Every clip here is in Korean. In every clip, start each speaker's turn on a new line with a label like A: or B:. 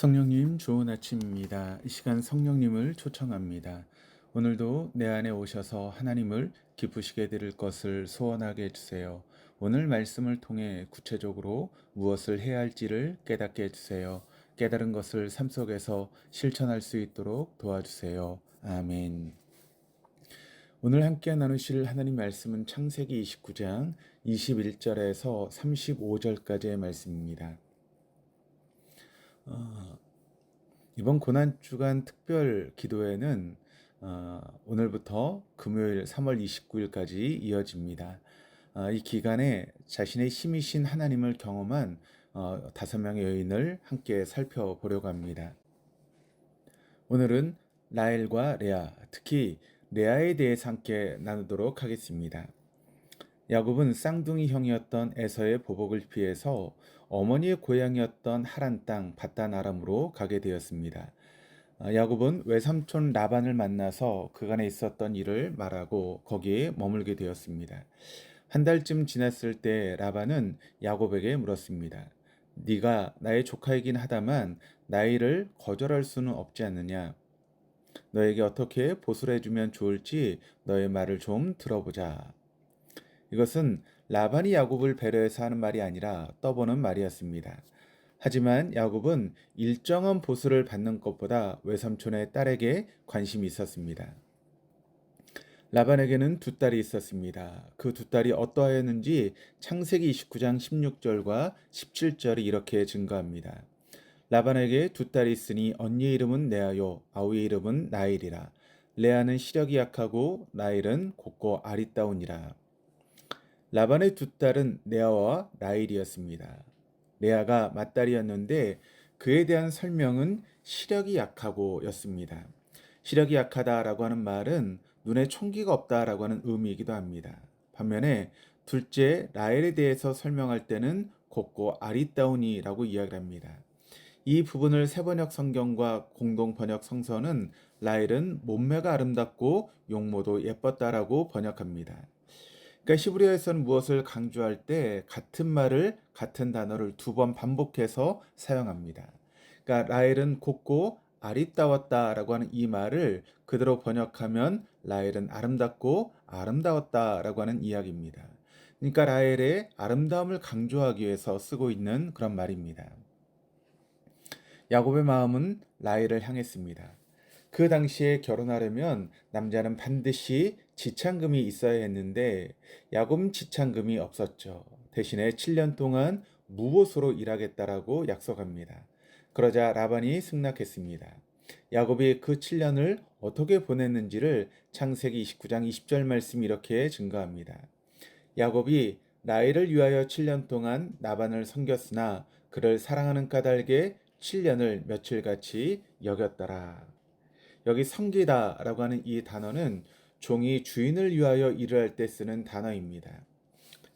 A: 성령님 좋은 아침입니다. 이 시간 성령님을 초청합니다. 오늘도 내 안에 오셔서 하나님을 기쁘시게 드릴 것을 소원하게 해주세요. 오늘 말씀을 통해 구체적으로 무엇을 해야 할지를 깨닫게 해주세요. 깨달은 것을 삶 속에서 실천할 수 있도록 도와주세요. 아멘. 오늘 함께 나누실 하나님 말씀은 창세기 29장 21절에서 35절까지의 말씀입니다. 이번 고난주간 특별 기도회는 오늘부터 금요일 3월 29일까지 이어집니다. 이 기간에 자신의 힘이신 하나님을 경험한 5명의 여인을 함께 살펴보려고 합니다. 오늘은 라헬과 레아, 특히 레아에 대해서 함께 나누도록 하겠습니다. 야곱은 쌍둥이 형이었던 에서의 보복을 피해서 어머니의 고향이었던 하란 땅 바단 아람으로 가게 되었습니다. 야곱은 외삼촌 라반을 만나서 그간에 있었던 일을 말하고 거기에 머물게 되었습니다. 한 달쯤 지났을 때 라반은 야곱에게 물었습니다. 네가 나의 조카이긴 하다만 나이를 거절할 수는 없지 않느냐? 너에게 어떻게 보수를 해주면 좋을지 너의 말을 좀 들어보자. 이것은 라반이 야곱을 배려해서 하는 말이 아니라 떠보는 말이었습니다. 하지만 야곱은 일정한 보수를 받는 것보다 외삼촌의 딸에게 관심이 있었습니다. 라반에게는 두 딸이 있었습니다. 그 두 딸이 어떠하였는지 창세기 29장 16절과 17절이 이렇게 증거합니다. 라반에게 두 딸이 있으니 언니의 이름은 레아요 아우의 이름은 라헬이라. 레아는 시력이 약하고 라헬은 곱고 아리따우니라. 라반의 두 딸은 레아와 라헬이었습니다. 레아가 맏딸이었는데 그에 대한 설명은 시력이 약하고 였습니다. 시력이 약하다라고 하는 말은 눈에 총기가 없다라고 하는 의미이기도 합니다. 반면에 둘째 라헬에 대해서 설명할 때는 곱고 아리따우니라고 이야기를 합니다. 이 부분을 세번역 성경과 공동 번역 성서는 라헬은 몸매가 아름답고 용모도 예뻤다라고 번역합니다. 그러니까 히브리어에서는 무엇을 강조할 때 같은 말을 같은 단어를 두 번 반복해서 사용합니다. 그러니까 라헬은 곱고 아리따웠다라고 하는 이 말을 그대로 번역하면 라헬은 아름답고 아름다웠다라고 하는 이야기입니다. 그러니까 라헬의 아름다움을 강조하기 위해서 쓰고 있는 그런 말입니다. 야곱의 마음은 라헬을 향했습니다. 그 당시에 결혼하려면 남자는 반드시 지참금이 있어야 했는데 야곱은 지참금이 없었죠. 대신에 7년 동안 무보수로 일하겠다라고 약속합니다. 그러자 라반이 승낙했습니다. 야곱이 그 7년을 어떻게 보냈는지를 창세기 29장 20절 말씀이 이렇게 증거합니다. 야곱이 라헬을 위하여 7년 동안 라반을 섬겼으나 그를 사랑하는 까닭에 7년을 며칠같이 여겼더라. 여기 섬기다라고 하는 이 단어는 종이 주인을 위하여 일을 할 때 쓰는 단어입니다.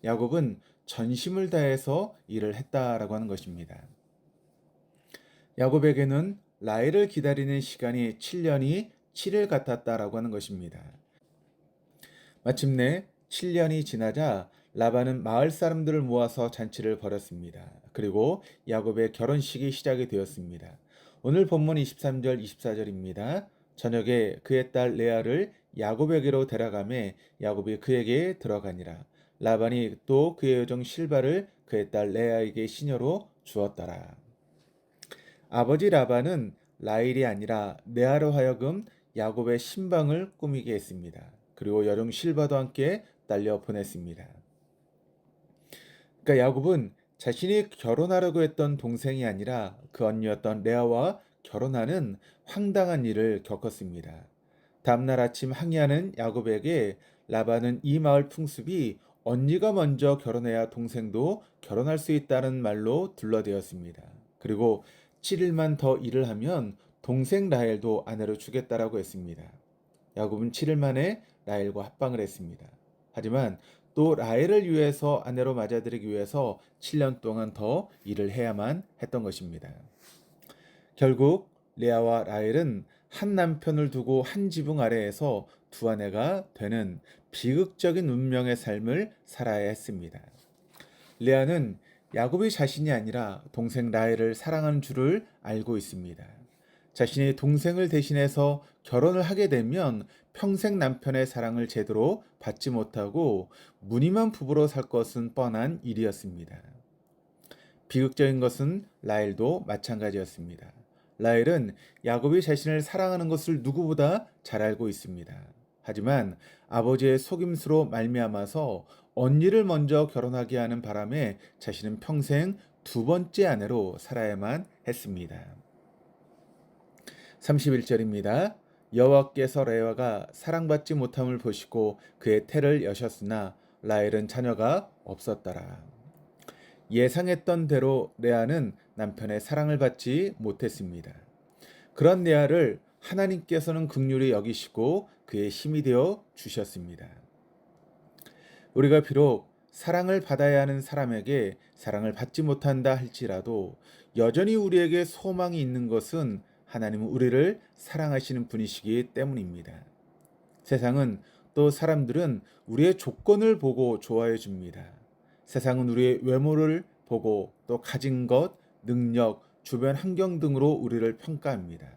A: 야곱은 전심을 다해서 일을 했다라고 하는 것입니다. 야곱에게는 라헬을 기다리는 시간이 7년이 7일 같았다라고 하는 것입니다. 마침내 7년이 지나자 라반은 마을 사람들을 모아서 잔치를 벌였습니다. 그리고 야곱의 결혼식이 시작이 되었습니다. 오늘 본문 23절 24절입니다. 저녁에 그의 딸 레아를 야곱에게로 데려가매 야곱이 그에게 들어가니라. 라반이 또 그의 여종 실바를 그의 딸 레아에게 시녀로 주었더라. 아버지 라반은 라헬이 아니라 레아로 하여금 야곱의 신방을 꾸미게 했습니다. 그리고 여종 실바도 함께 딸려 보냈습니다. 그러니까 야곱은 자신이 결혼하려고 했던 동생이 아니라 그 언니였던 레아와 결혼하는 황당한 일을 겪었습니다. 다음날 아침 항의하는 야곱에게 라반은 이 마을 풍습이 언니가 먼저 결혼해야 동생도 결혼할 수 있다는 말로 둘러대었습니다. 그리고 7일만 더 일을 하면 동생 라헬도 아내로 주겠다라고 했습니다. 야곱은 7일 만에 라헬과 합방을 했습니다. 하지만 또 라헬을 위해서 아내로 맞아들이기 위해서 7년 동안 더 일을 해야만 했던 것입니다. 결국 레아와 라헬은 한 남편을 두고 한 지붕 아래에서 두 아내가 되는 비극적인 운명의 삶을 살아야 했습니다. 레아는 야곱이 자신이 아니라 동생 라헬을 사랑하는 줄을 알고 있습니다. 자신의 동생을 대신해서 결혼을 하게 되면 평생 남편의 사랑을 제대로 받지 못하고 무늬만 부부로 살 것은 뻔한 일이었습니다. 비극적인 것은 라헬도 마찬가지였습니다. 라헬은 야곱이 자신을 사랑하는 것을 누구보다 잘 알고 있습니다. 하지만 아버지의 속임수로 말미암아서 언니를 먼저 결혼하게 하는 바람에 자신은 평생 두 번째 아내로 살아야만 했습니다. 31절입니다. 여호와께서 레아가 사랑받지 못함을 보시고 그의 태를 여셨으나 라헬은 자녀가 없었더라. 예상했던 대로 레아는 남편의 사랑을 받지 못했습니다. 그런 레아를 하나님께서는 긍휼히 여기시고 그의 힘이 되어 주셨습니다. 우리가 비록 사랑을 받아야 하는 사람에게 사랑을 받지 못한다 할지라도 여전히 우리에게 소망이 있는 것은 하나님은 우리를 사랑하시는 분이시기 때문입니다. 세상은 또 사람들은 우리의 조건을 보고 좋아해 줍니다. 세상은 우리의 외모를 보고 또 가진 것, 능력, 주변 환경 등으로 우리를 평가합니다.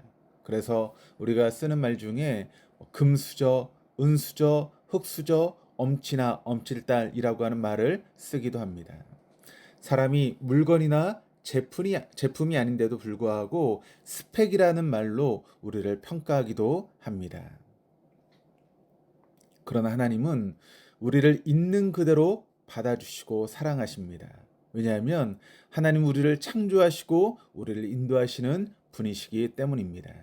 A: 그래서 우리가 쓰는 말 중에 금수저, 은수저, 흙수저, 엄치나 엄칠딸이라고 하는 말을 쓰기도 합니다. 사람이 물건이나 제품이 아닌데도 불구하고 스펙이라는 말로 우리를 평가하기도 합니다. 그러나 하나님은 우리를 있는 그대로 받아주시고 사랑하십니다. 왜냐하면 하나님 우리를 창조하시고 우리를 인도하시는 분이시기 때문입니다.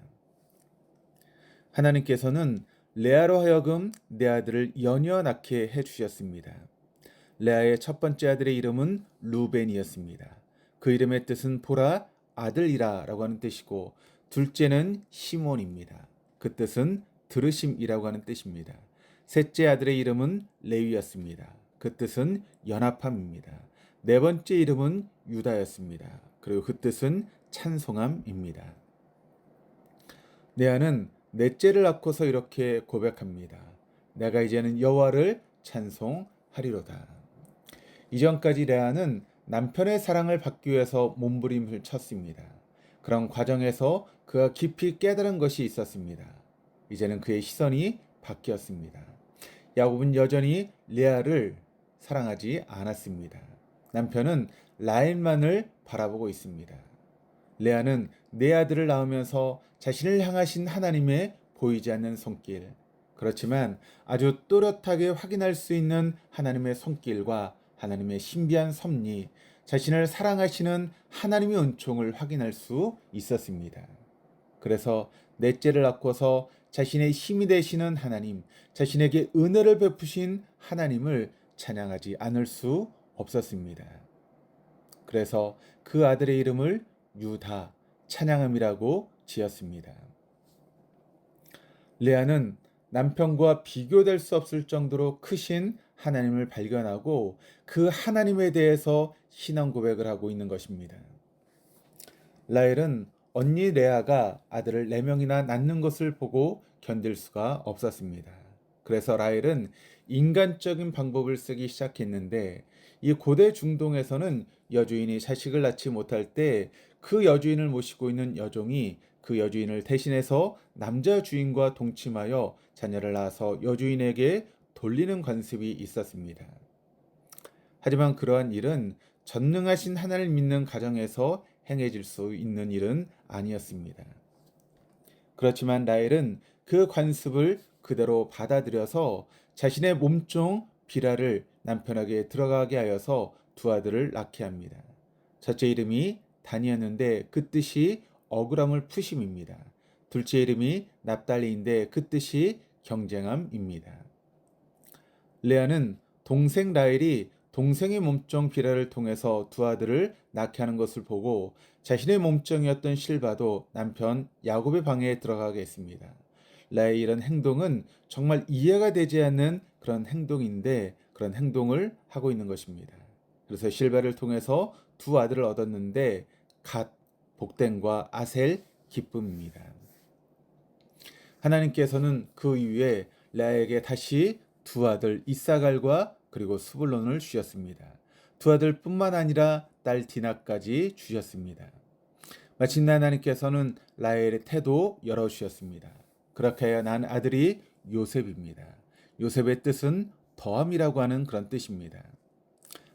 A: 하나님께서는 레아로 하여금 내 아들을 연이어 낳게 해주셨습니다. 레아의 첫 번째 아들의 이름은 루벤이었습니다. 그 이름의 뜻은 보라, 아들이라 라고 하는 뜻이고 둘째는 시몬입니다. 그 뜻은 들으심이라고 하는 뜻입니다. 셋째 아들의 이름은 레위였습니다. 그 뜻은 연합함입니다. 네 번째 이름은 유다였습니다. 그리고 그 뜻은 찬송함입니다. 레아는 넷째를 낳고서 이렇게 고백합니다. 내가 이제는 여호와를 찬송하리로다. 이전까지 레아는 남편의 사랑을 받기 위해서 몸부림을 쳤습니다. 그런 과정에서 그가 깊이 깨달은 것이 있었습니다. 이제는 그의 시선이 바뀌었습니다. 야곱은 여전히 레아를 사랑하지 않았습니다. 남편은 라헬만을 바라보고 있습니다. 레아는 네 아들을 낳으면서 자신을 향하신 하나님의 보이지 않는 손길, 그렇지만 아주 또렷하게 확인할 수 있는 하나님의 손길과 하나님의 신비한 섭리, 자신을 사랑하시는 하나님의 은총을 확인할 수 있었습니다. 그래서 넷째를 낳고서 자신의 힘이 되시는 하나님, 자신에게 은혜를 베푸신 하나님을 찬양하지 않을 수 없었습니다. 그래서 그 아들의 이름을 유다, 찬양함이라고 지었습니다. 레아는 남편과 비교될 수 없을 정도로 크신 하나님을 발견하고 그 하나님에 대해서 신앙 고백을 하고 있는 것입니다. 라헬은 언니 레아가 아들을 4명이나 낳는 것을 보고 견딜 수가 없었습니다. 그래서 라헬은 인간적인 방법을 쓰기 시작했는데 이 고대 중동에서는 여주인이 자식을 낳지 못할 때 그 여주인을 모시고 있는 여종이 그 여주인을 대신해서 남자 주인과 동침하여 자녀를 낳아서 여주인에게 돌리는 관습이 있었습니다. 하지만 그러한 일은 전능하신 하나님을 믿는 가정에서 행해질 수 있는 일은 아니었습니다. 그렇지만 라헬은 그 관습을 그대로 받아들여서 자신의 몸종 비라를 남편에게 들어가게 하여서 두 아들을 낳게 합니다. 첫째 이름이 단이었는데 그 뜻이 억울함을 푸심입니다. 둘째 이름이 납달리인데 그 뜻이 경쟁함입니다. 레아는 동생 라헬이 동생의 몸종 비라를 통해서 두 아들을 낳게 하는 것을 보고 자신의 몸종이었던 실바도 남편 야곱의 방에 들어가게 했습니다. 라헬의 이런 행동은 정말 이해가 되지 않는 그런 행동인데 그런 행동을 하고 있는 것입니다. 그래서 실바를 통해서 두 아들을 얻었는데 갓, 복된과 아셀, 기쁨입니다. 하나님께서는 그 이후에 레아에게 다시 두 아들 이사갈과 그리고 스불론을 주셨습니다. 두 아들뿐만 아니라 딸 디나까지 주셨습니다. 마침내 하나님께서는 라헬의 태도 열어주셨습니다. 그렇게 하여 난 아들이 요셉입니다. 요셉의 뜻은 더함이라고 하는 그런 뜻입니다.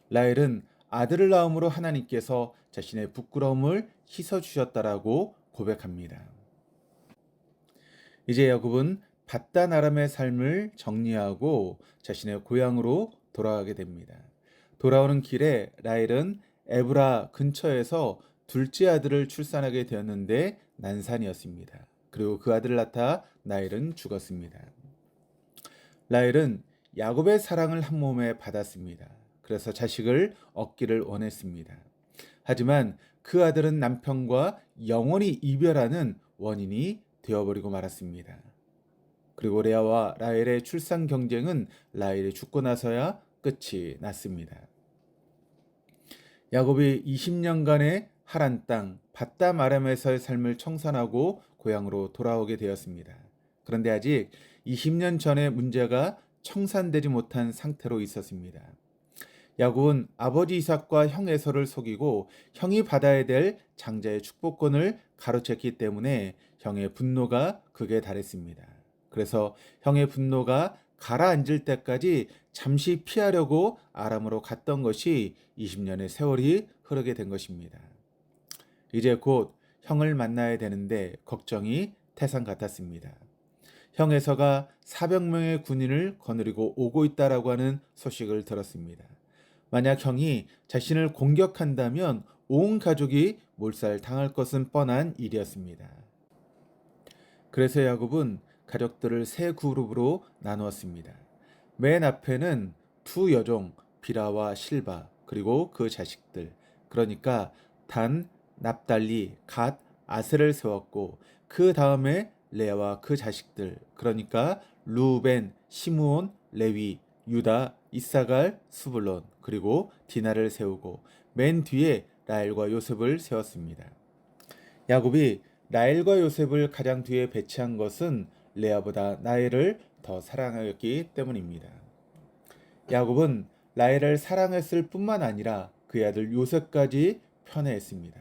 A: 라헬은 아들을 낳음으로 하나님께서 자신의 부끄러움을 씻어주셨다라고 고백합니다. 이제 야곱은 밧단 아람의 삶을 정리하고 자신의 고향으로 돌아가게 됩니다. 돌아오는 길에 라헬은 에브라 근처에서 둘째 아들을 출산하게 되었는데 난산이었습니다. 그리고 그 아들을 낳다 라헬은 죽었습니다. 라헬은 야곱의 사랑을 한 몸에 받았습니다. 그래서 자식을 얻기를 원했습니다. 하지만 그 아들은 남편과 영원히 이별하는 원인이 되어버리고 말았습니다. 그리고 레아와 라헬의 출산 경쟁은 라헬이 죽고 나서야 끝이 났습니다. 야곱이 20년간의 하란 땅 밧담 아람에서의 삶을 청산하고 고향으로 돌아오게 되었습니다. 그런데 아직 20년 전의 문제가 청산되지 못한 상태로 있었습니다. 야곱은 아버지 이삭과 형 에서를 속이고 형이 받아야 될 장자의 축복권을 가로챘기 때문에 형의 분노가 극에 달했습니다. 그래서 형의 분노가 가라앉을 때까지 잠시 피하려고 아람으로 갔던 것이 20년의 세월이 흐르게 된 것입니다. 이제 곧 형을 만나야 되는데 걱정이 태산 같았습니다. 형 에서가 400명의 군인을 거느리고 오고 있다라고 하는 소식을 들었습니다. 만약 형이 자신을 공격한다면 온 가족이 몰살당할 것은 뻔한 일이었습니다. 그래서 야곱은 가족들을 세 그룹으로 나누었습니다. 맨 앞에는 두 여종 비라와 실바 그리고 그 자식들, 그러니까 단, 납달리, 갓, 아셀을 세웠고 그 다음에 레아와 그 자식들, 그러니까 루벤, 시므온, 레위, 유다, 이사갈, 스불론 그리고 디나를 세우고 맨 뒤에 라헬과 요셉을 세웠습니다. 야곱이 라헬과 요셉을 가장 뒤에 배치한 것은 레아보다 라헬을 더 사랑하였기 때문입니다. 야곱은 라헬을 사랑했을 뿐만 아니라 그의 아들 요셉까지 편애했습니다.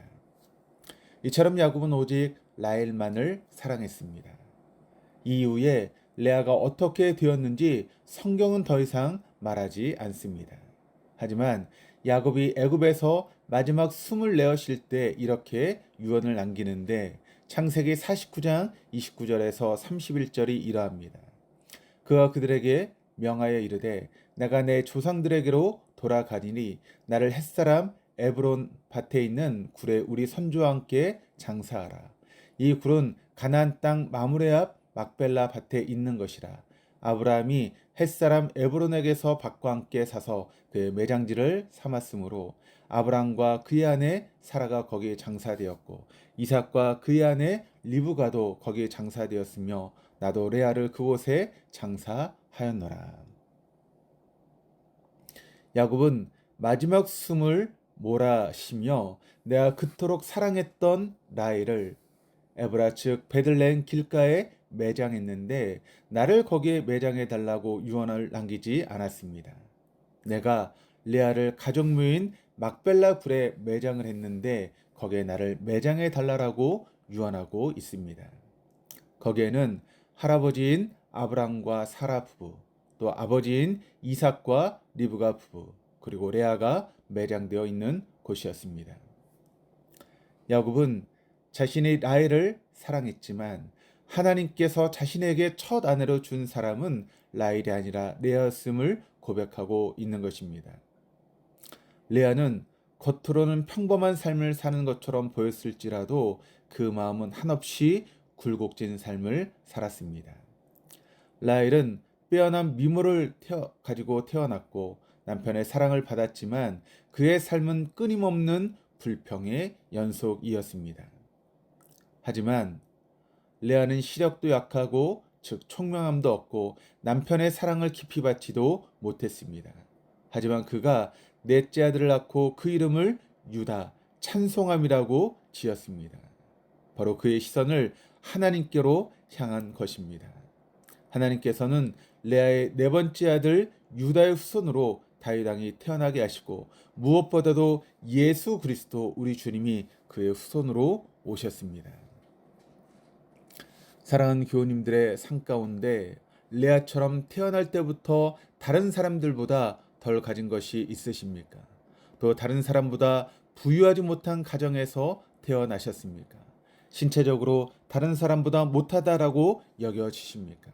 A: 이처럼 야곱은 오직 라헬만을 사랑했습니다. 이후에 레아가 어떻게 되었는지 성경은 더 이상 말하지 않습니다. 하지만 야곱이 애굽에서 마지막 숨을 내어쉴 때 이렇게 유언을 남기는데 창세기 49장 29절에서 31절이 이러합니다. 그가 그들에게 명하여 이르되 내가 내 조상들에게로 돌아가니니 나를 햇사람 에브론 밭에 있는 굴에 우리 선조와 함께 장사하라. 이 굴은 가나안 땅 마므레 앞 막벨라 밭에 있는 것이라. 아브라함이 햇사람 에브론에게서 밭과 함께 사서 그의 매장지를 삼았으므로 아브라함과 그의 아내 사라가 거기에 장사되었고 이삭과 그의 아내 리브가도 거기에 장사되었으며 나도 레아를 그곳에 장사하였노라. 야곱은 마지막 숨을 몰아쉬며 내가 그토록 사랑했던 라헬을 에브라 즉 베들레헴 길가에 매장했는데 나를 거기에 매장해 달라고 유언을 남기지 않았습니다. 내가 레아를 가족묘인 막벨라 굴에 매장을 했는데 거기에 나를 매장해 달라고 유언하고 있습니다. 거기에는 할아버지인 아브람과 사라 부부, 또 아버지인 이삭과 리브가 부부, 그리고 레아가 매장되어 있는 곳이었습니다. 야곱은 자신의 라헬을 사랑했지만 하나님께서 자신에게 첫 아내로 준 사람은 라헬이 아니라 레아였음을 고백하고 있는 것입니다. 레아는 겉으로는 평범한 삶을 사는 것처럼 보였을지라도 그 마음은 한없이 굴곡진 삶을 살았습니다. 라헬은 빼어난 미모를 가지고 태어났고 남편의 사랑을 받았지만 그의 삶은 끊임없는 불평의 연속이었습니다. 하지만 레아는 시력도 약하고 즉 총명함도 없고 남편의 사랑을 깊이 받지도 못했습니다. 하지만 그가 넷째 아들을 낳고 그 이름을 유다, 찬송함이라고 지었습니다. 바로 그의 시선을 하나님께로 향한 것입니다. 하나님께서는 레아의 네 번째 아들 유다의 후손으로 다윗 왕이 태어나게 하시고 무엇보다도 예수 그리스도 우리 주님이 그의 후손으로 오셨습니다. 사랑하는 교우님들의 삶 가운데 레아처럼 태어날 때부터 다른 사람들보다 덜 가진 것이 있으십니까? 또 다른 사람보다 부유하지 못한 가정에서 태어나셨습니까? 신체적으로 다른 사람보다 못하다라고 여겨지십니까?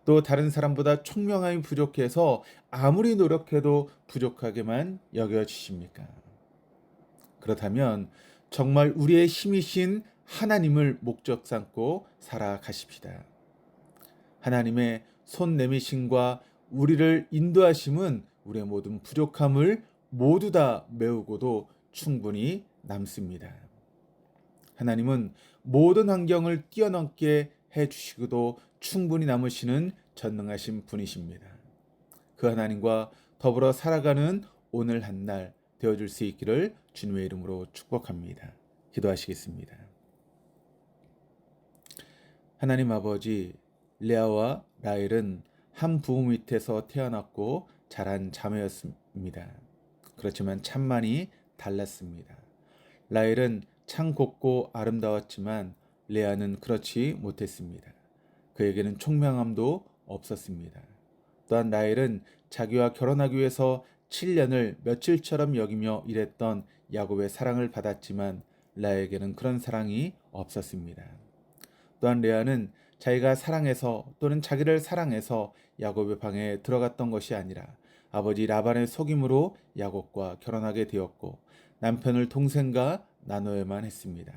A: 또 다른 사람보다 총명함이 부족해서 아무리 노력해도 부족하게만 여겨지십니까? 그렇다면 정말 우리의 힘이신 하나님을 목적 삼고 살아가십시다. 하나님의 손 내미심과 우리를 인도하심은 우리의 모든 부족함을 모두 다 메우고도 충분히 남습니다. 하나님은 모든 환경을 뛰어넘게 해주시고도 충분히 남으시는 전능하신 분이십니다. 그 하나님과 더불어 살아가는 오늘 한날 되어줄 수 있기를 주님의 이름으로 축복합니다. 기도하시겠습니다. 하나님 아버지, 레아와 라헬은 한 부모 밑에서 태어났고 자란 자매였습니다. 그렇지만 참만이 달랐습니다. 라헬은 참 곱고 아름다웠지만 레아는 그렇지 못했습니다. 그에게는 총명함도 없었습니다. 또한 라헬은 자기와 결혼하기 위해서 7년을 며칠처럼 여기며 일했던 야곱의 사랑을 받았지만 라헬에게는 그런 사랑이 없었습니다. 또한 레아는 자기가 사랑해서 또는 자기를 사랑해서 야곱의 방에 들어갔던 것이 아니라 아버지 라반의 속임으로 야곱과 결혼하게 되었고 남편을 동생과 나누어야만 했습니다.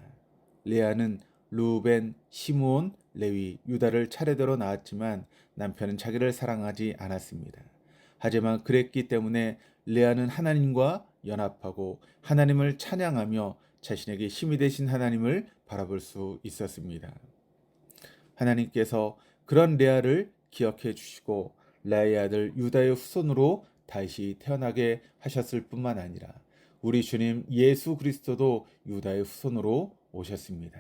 A: 레아는 루벤, 시므온, 레위, 유다를 차례대로 낳았지만 남편은 자기를 사랑하지 않았습니다. 하지만 그랬기 때문에 레아는 하나님과 연합하고 하나님을 찬양하며 자신에게 힘이 되신 하나님을 바라볼 수 있었습니다. 하나님께서 그런 레아를 기억해 주시고 레아의 아들 유다의 후손으로 다시 태어나게 하셨을 뿐만 아니라 우리 주님 예수 그리스도도 유다의 후손으로 오셨습니다.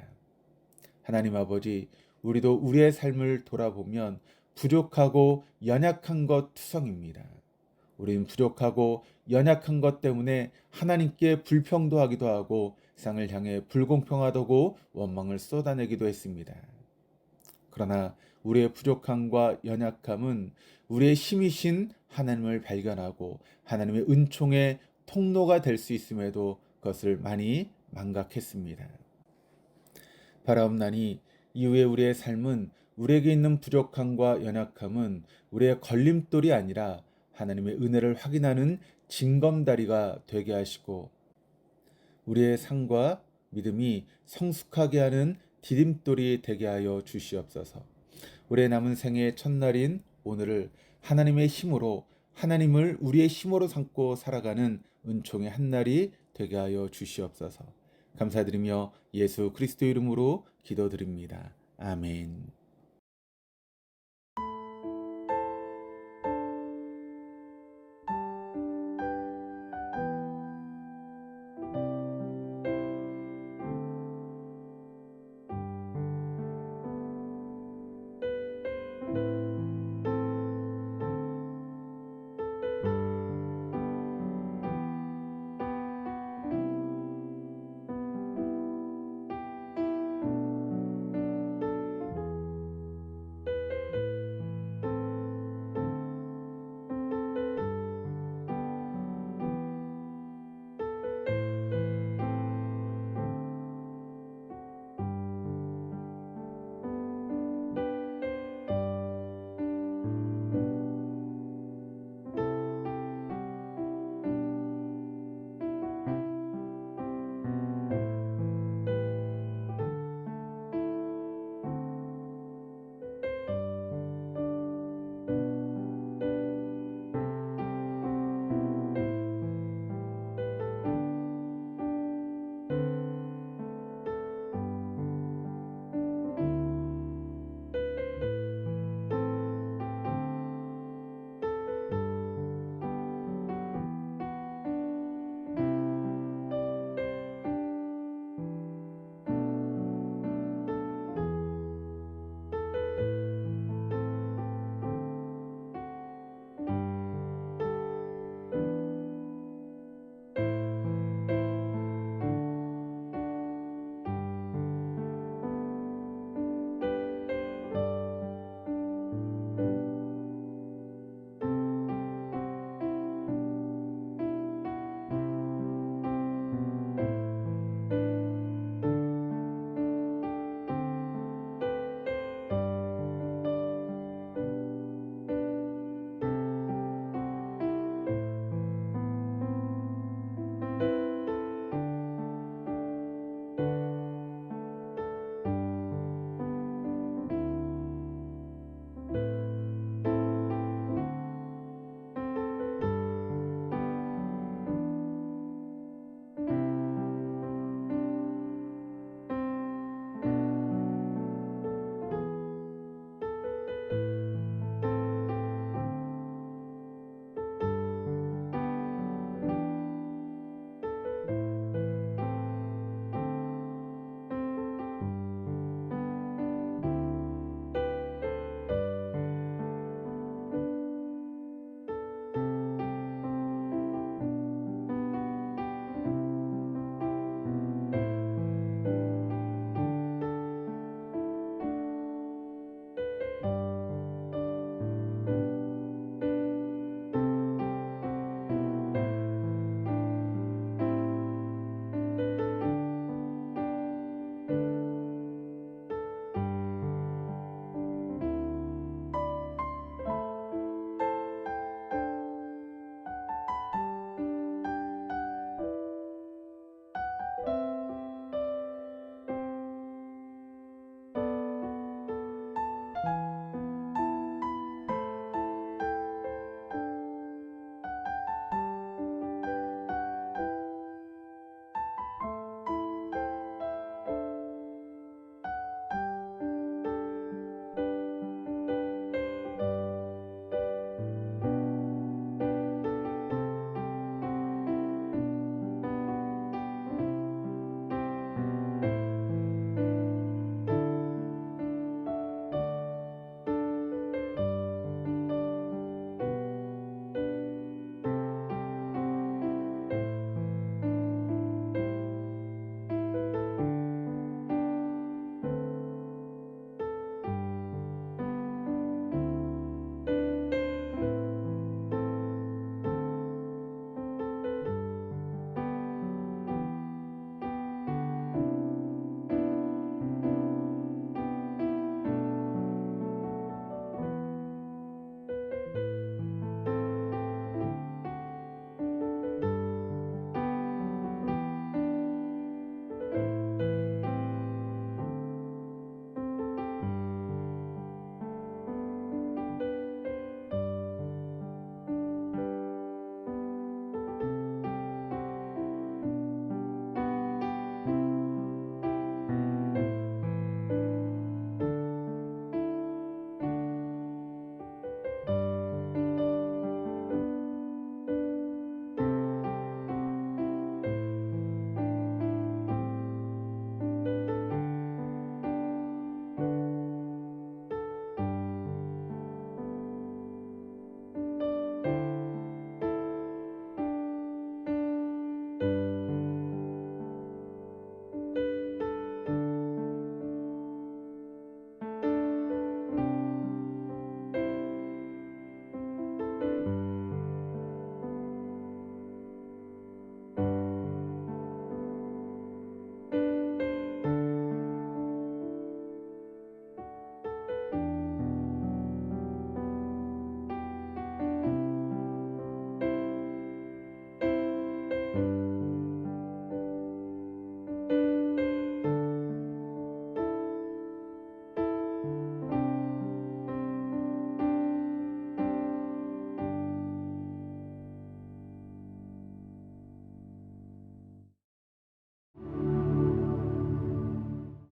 A: 하나님 아버지, 우리도 우리의 삶을 돌아보면 부족하고 연약한 것 투성입니다. 우리는 부족하고 연약한 것 때문에 하나님께 불평도하기도 하고 세상을 향해 불공평하다고 원망을 쏟아내기도 했습니다. 그러나 우리의 부족함과 연약함은 우리의 힘이신 하나님을 발견하고 하나님의 은총의 통로가 될 수 있음에도 그것을 많이 망각했습니다. 바라옵나니 이후에 우리의 삶은 우리에게 있는 부족함과 연약함은 우리의 걸림돌이 아니라 하나님의 은혜를 확인하는 징검다리가 되게 하시고 우리의 삶과 믿음이 성숙하게 하는 디딤돌이 되게 하여 주시옵소서. 우리의 남은 생의 첫날인 오늘을 하나님의 힘으로 하나님을 우리의 힘으로 삼고 살아가는 은총의 한날이 되게 하여 주시옵소서. 감사드리며 예수 그리스도 이름으로 기도드립니다. 아멘.